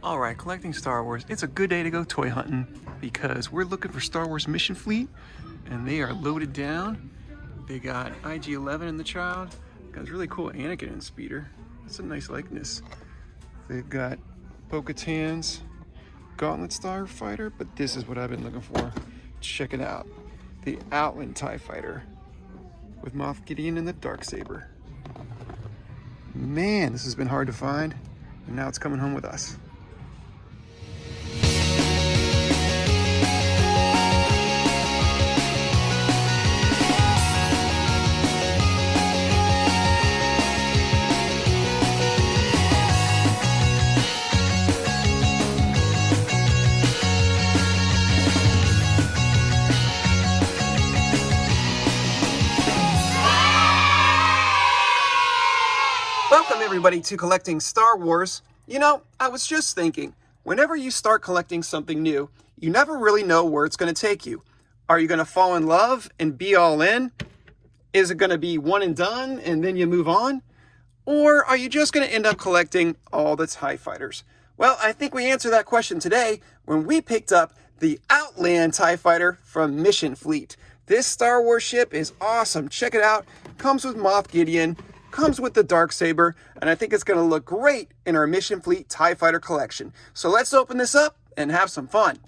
All right, collecting Star Wars. It's a good day to go toy hunting because we're looking for Star Wars mission fleet and they are loaded down. They got IG-11 in the child. Got this really cool Anakin and speeder. That's a nice likeness. They've got Bo-Katan's Gauntlet Starfighter, but this is what I've been looking for. Check it out. The Outland TIE Fighter with Moff Gideon and the Darksaber. Man, this has been hard to find, and now it's coming home with us. Welcome everybody to Collecting Star Wars. You know, I was just thinking, whenever you start collecting something new, you never really know where it's going to take you. Are you going to fall in love and be all in? Is it going to be one and done and then you move on? Or are you just going to end up collecting all the TIE fighters? Well, I think we answered that question today when we picked up the Outland TIE Fighter from Mission Fleet. This Star Wars ship is awesome. Check it out. Comes with Moff Gideon. Comes with the Darksaber, and I think it's going to look great in our Mission Fleet TIE Fighter collection. So let's open this up and have some fun.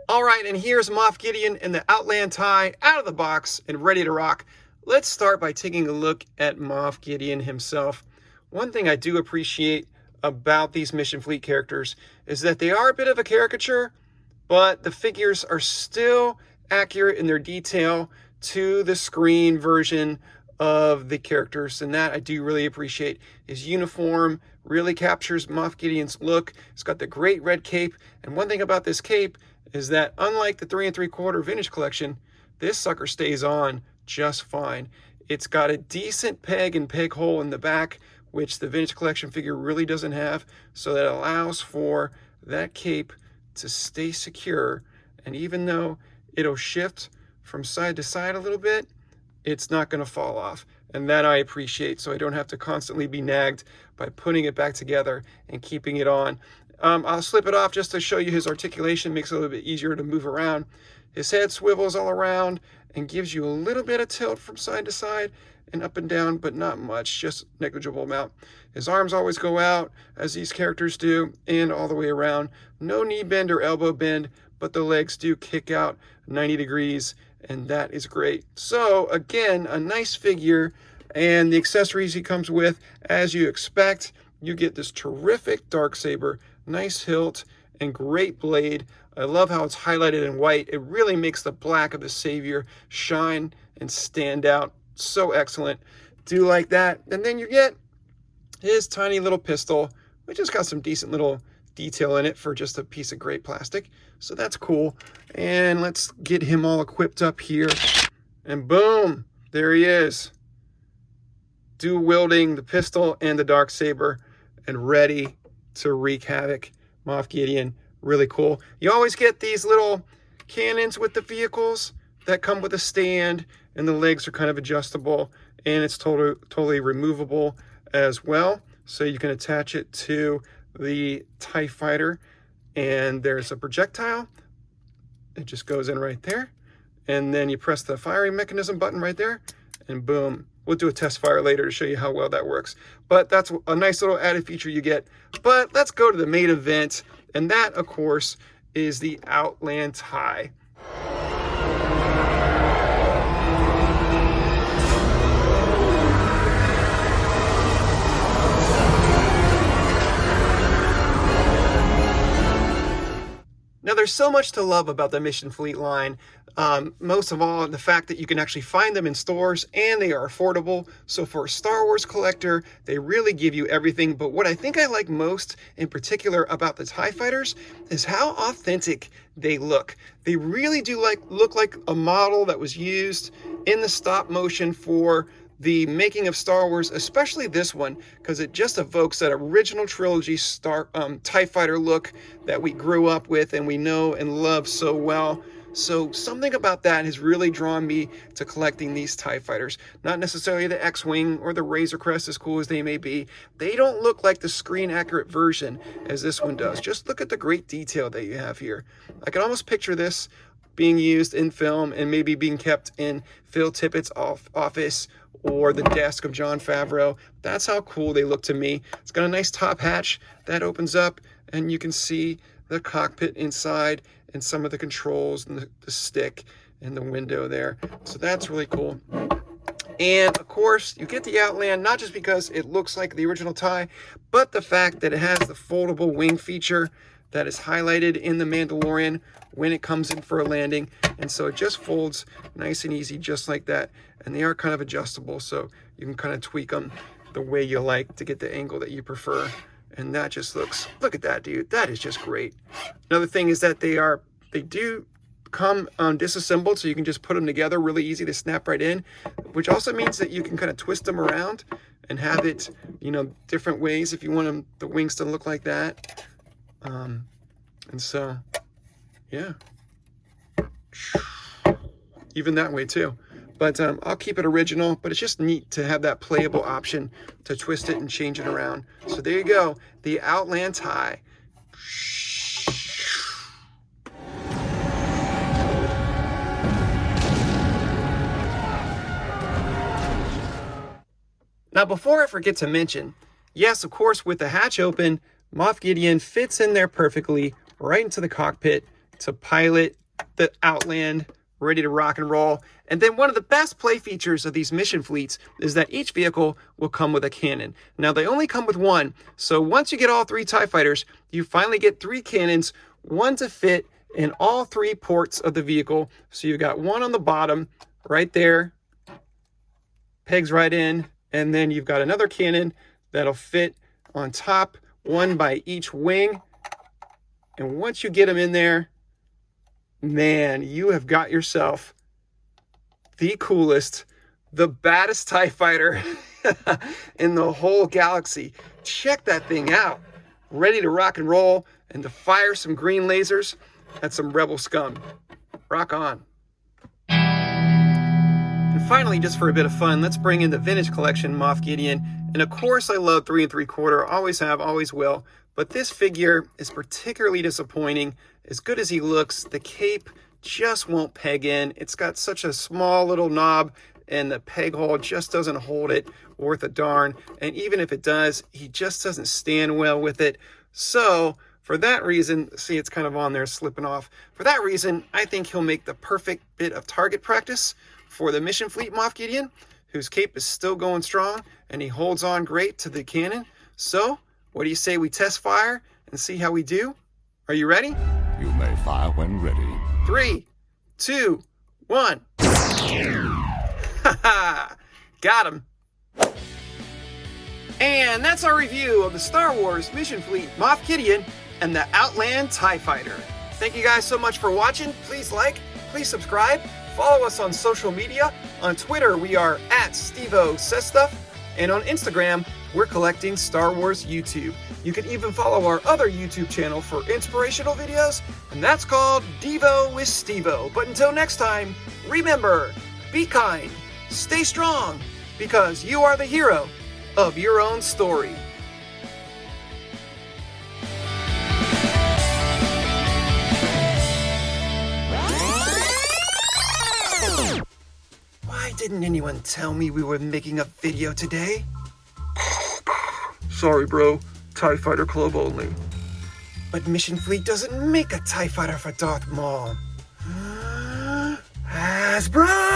All right, and here's Moff Gideon and the Outland TIE out of the box and ready to rock. Let's start by taking a look at Moff Gideon himself. One thing I do appreciate about these Mission Fleet characters is that they are a bit of a caricature, but the figures are still accurate in their detail to the screen version of the characters, and that I do really appreciate. His uniform really captures Moff Gideon's look. It's got the great red cape, and one thing about this cape is that unlike the 3 3/4 vintage collection, this sucker stays on just fine. It's got a decent peg and peg hole in the back, which the vintage collection figure really doesn't have, so that allows for that cape to stay secure. And even though it'll shift from side to side a little bit, it's not going to fall off. And that I appreciate, so I don't have to constantly be nagged by putting it back together and keeping it on. I'll slip it off just to show you his articulation, makes it a little bit easier to move around. His head swivels all around and gives you a little bit of tilt from side to side and up and down, but not much, just negligible amount. His arms always go out, as these characters do, and all the way around. No knee bend or elbow bend, but the legs do kick out 90 degrees, and that is great. So, again, a nice figure, and the accessories he comes with, as you expect, you get this terrific Darksaber, nice hilt, and great blade. I love how it's highlighted in white. It really makes the black of the Savior shine and stand out. So excellent. Do like that. And then you get his tiny little pistol, which has got some decent little detail in it for just a piece of gray plastic. So that's cool. And let's get him all equipped up here. And boom, there he is. Dual wielding the pistol and the Darksaber and ready to wreak havoc. Moff Gideon, really cool. You always get these little cannons with the vehicles that come with a stand, and the legs are kind of adjustable, and it's totally removable as well. So you can attach it to the TIE Fighter, and there's a projectile. It just goes in right there, and then you press the firing mechanism button right there, and boom. We'll do a test fire later to show you how well that works. But that's a nice little added feature you get. But let's go to the main event, and that, of course, is the Outland TIE. Now, there's so much to love about the Mission Fleet line. Most of all, the fact that you can actually find them in stores and they are affordable. So for a Star Wars collector, they really give you everything. But what I think I like most in particular about the TIE Fighters is how authentic they look. They really do look like a model that was used in the stop motion for the making of Star Wars, especially this one, because it just evokes that original trilogy TIE Fighter look that we grew up with and we know and love so well. So something about that has really drawn me to collecting these TIE fighters. Not necessarily the X-Wing or the Razor Crest, as cool as they may be. They don't look like the screen accurate version as this one does. Just look at the great detail that you have here. I can almost picture this being used in film and maybe being kept in Phil Tippett's office or the desk of Jon Favreau. That's how cool they look to me. It's got a nice top hatch that opens up and you can see the cockpit inside and some of the controls and the stick and the window there. So that's really cool. And of course, you get the Outland not just because it looks like the original TIE, but the fact that it has the foldable wing feature that is highlighted in The Mandalorian when it comes in for a landing. And so it just folds nice and easy just like that. And they are kind of adjustable, so you can kind of tweak them the way you like to get the angle that you prefer. And that just looks, look at that, dude. That is just great. Another thing is that they do come disassembled, so you can just put them together really easy to snap right in, which also means that you can kind of twist them around and have it, you know, different ways if you want them, the wings to look like that. And so, yeah, even that way too. But I'll keep it original, but it's just neat to have that playable option to twist it and change it around. So there you go, the Outland TIE. Now, before I forget to mention, yes, of course, with the hatch open, Moff Gideon fits in there perfectly right into the cockpit to pilot the Outland, ready to rock and roll. And then one of the best play features of these mission fleets is that each vehicle will come with a cannon. Now, they only come with one, so once you get all 3 TIE fighters, you finally get 3 cannons, one to fit in all 3 ports of the vehicle. So you've got one on the bottom right there, pegs right in, and then you've got another cannon that'll fit on top, one by each wing. And once you get them in there, man, you have got yourself the coolest, the baddest TIE fighter in the whole galaxy. Check that thing out. Ready to rock and roll and to fire some green lasers at some rebel scum. Rock on. And finally, just for a bit of fun, let's bring in the vintage collection Moff Gideon. And of course, I love 3 3/4, always have, always will. But this figure is particularly disappointing. As good as he looks, the cape just won't peg in. It's got such a small little knob and the peg hole just doesn't hold it worth a darn. And even if it does, he just doesn't stand well with it. So for that reason, see, it's kind of on there slipping off. For that reason, I think he'll make the perfect bit of target practice for the mission fleet Moff Gideon, whose cape is still going strong and he holds on great to the cannon. So what do you say we test fire and see how we do? Are you ready? You may fire when ready. 3, 2, 1. Haha, got him. And that's our review of the Star Wars Mission Fleet Moff Gideon and the Outland TIE Fighter. Thank you guys so much for watching. Please like, please subscribe, follow us on social media. On Twitter, we are @StevoSaysStuff, and on Instagram, we're collecting Star Wars YouTube. You can even follow our other YouTube channel for inspirational videos, and that's called Devo with Stevo. But until next time, remember, be kind, stay strong, because you are the hero of your own story. Why didn't anyone tell me we were making a video today? Sorry, bro. TIE Fighter Club only. But Mission Fleet doesn't make a TIE Fighter for Darth Maul. Hasbro!